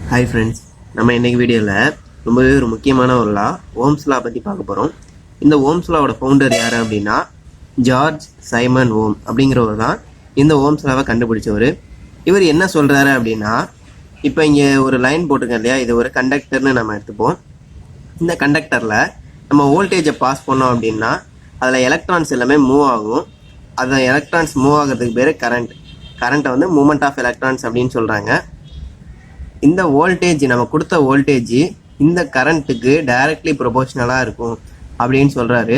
Hi friends, நம்ம இன்றைக்கி வீடியோவில் ரொம்பவே ஒரு முக்கியமான ஒரு லா ஓம்ஸ் லா பற்றி பார்க்க போகிறோம். இந்த ஓம்ஸ் லாவோட ஃபவுண்டர் யார் அப்படின்னா ஜார்ஜ் சைமன் ஓம் அப்படிங்கிறவர் தான் இந்த ஓம்ஸ் லாவை கண்டுபிடிச்சவர். இவர் என்ன சொல்கிறாரு அப்படின்னா, இப்போ இங்கே ஒரு லைன் போட்டிருக்கேன் இல்லையா, இது ஒரு கண்டக்டர்னு நம்ம எடுத்துப்போம். இந்த கண்டக்டரில் நம்ம வோல்டேஜை பாஸ் பண்ணோம் அப்படின்னா அதில் எலக்ட்ரான்ஸ் எல்லாமே மூவ் ஆகும். அந்த எலக்ட்ரான்ஸ் மூவ் ஆகிறதுக்கு பேர் கரண்ட்டை வந்து மூமெண்ட் ஆஃப் எலக்ட்ரான்ஸ் அப்படின்னு சொல்கிறாங்க. இந்த வோல்டேஜ் நம்ம கொடுத்த வோல்டேஜ் இந்த கரண்ட்டுக்கு டைரக்ட்லி ப்ரொபோஷ்னலாக இருக்கும் அப்படின்னு சொல்கிறாரு.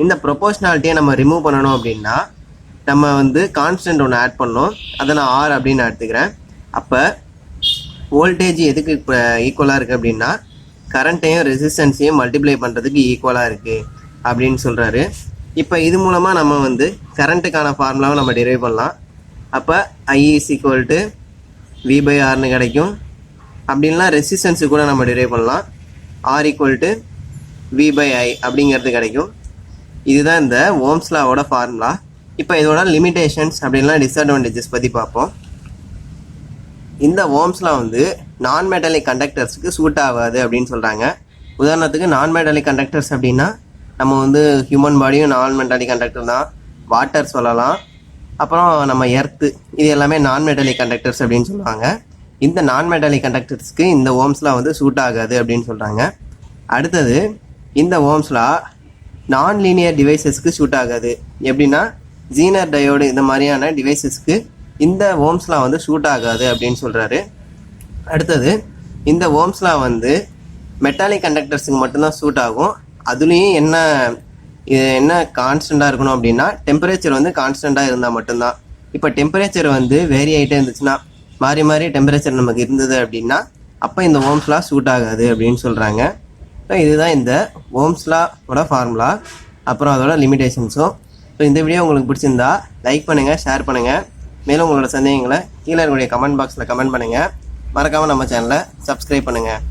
இந்த ப்ரொபோஷ்னாலிட்டியை நம்ம ரிமூவ் பண்ணணும் அப்படின்னா நம்ம வந்து கான்ஸ்டன்ட் ஒன்று ஆட் பண்ணோம். அதை நான் ஆர் அப்படின்னு எடுத்துக்கிறேன். அப்போ வோல்டேஜ் எதுக்கு ஈக்குவலாக இருக்குது அப்படின்னா கரண்ட்டையும் ரெசிஸ்டன்ஸையும் மல்டிப்ளை பண்ணுறதுக்கு ஈக்குவலாக இருக்குது அப்படின்னு சொல்கிறாரு. இப்போ இது மூலமாக நம்ம வந்து கரண்ட்டுக்கான ஃபார்முலாவை நம்ம டிரைவ் பண்ணலாம். அப்போ I is equal to V/Rன்னு கிடைக்கும். அப்படின்னா ரெசிஸ்டன்ஸு கூட நம்ம டிரைவ் பண்ணலாம். R equal to V/I அப்படிங்கிறது கிடைக்கும். இதுதான் இந்த ஓம்ஸ் லாவோட ஃபார்முலா. இப்போ இதோட லிமிடேஷன்ஸ் அப்படின்னா டிஸ்அட்வான்டேஜஸ் பற்றி பார்ப்போம். இந்த ஓம்ஸ் லா வந்து நான் மெட்டாலிக் கண்டக்டர்ஸுக்கு சூட் ஆகாது அப்படின்னு சொல்கிறாங்க. உதாரணத்துக்கு நான் மெட்டாலிக் கண்டக்டர்ஸ் அப்படின்னா நம்ம வந்து ஹியூமன் பாடியும் நான் மெட்டாலிக் கண்டக்டர் தான். வாட்டர் சொல்லலாம், அப்புறம் நம்ம எர்த்து, இது எல்லாமே நான் மெட்டாலிக் கண்டக்டர்ஸ் அப்படின்னு சொல்லுவாங்க. இந்த நான் மெட்டாலிக் கண்டக்டர்ஸ்க்கு இந்த ஓம்ஸ்லா வந்து சூட் ஆகாது அப்படின்னு சொல்கிறாங்க. அடுத்தது இந்த ஓம்ஸ்லா நான் லீனியர் டிவைசஸ்க்கு சூட் ஆகாது. எப்படின்னா ஜீனர் டயோடு இந்த மாதிரியான டிவைசஸ்க்கு இந்த ஓம்ஸ்லா வந்து சூட் ஆகாது அப்படின்னு சொல்கிறாரு. அடுத்தது இந்த ஓம்ஸ்லா வந்து மெட்டாலிக் கண்டக்டர்ஸுக்கு மட்டும்தான் சூட் ஆகும். அதுலேயும் என்ன கான்ஸ்டண்ட்டாக இருக்கணும் அப்படின்னா டெம்பரேச்சர் வந்து கான்ஸ்டண்ட்டாக இருந்தால் மட்டும்தான். இப்போ டெம்பரேச்சர் வந்து வேரி ஆகிட்டே இருந்துச்சுன்னா மாறி மாறி டெம்பரேச்சர் நமக்கு இருந்தது அப்படின்னா அப்போ இந்த ஓம்ஸ் லா சூட் ஆகாது அப்படின்னு சொல்கிறாங்க. ஸோ இதுதான் இந்த ஓம்ஸ் லாவோட ஃபார்முலா, அப்புறம் அதோட லிமிடேஷன்ஸும். ஸோ இந்த வீடியோ உங்களுக்கு பிடிச்சிருந்தா லைக் பண்ணுங்கள், ஷேர் பண்ணுங்கள். மேலும் உங்களோட சந்தேகங்களை கீழே இருக்கக்கூடிய கமெண்ட் பாக்ஸில் கமெண்ட் பண்ணுங்கள். மறக்காமல் நம்ம சேனலை சப்ஸ்கிரைப் பண்ணுங்கள்.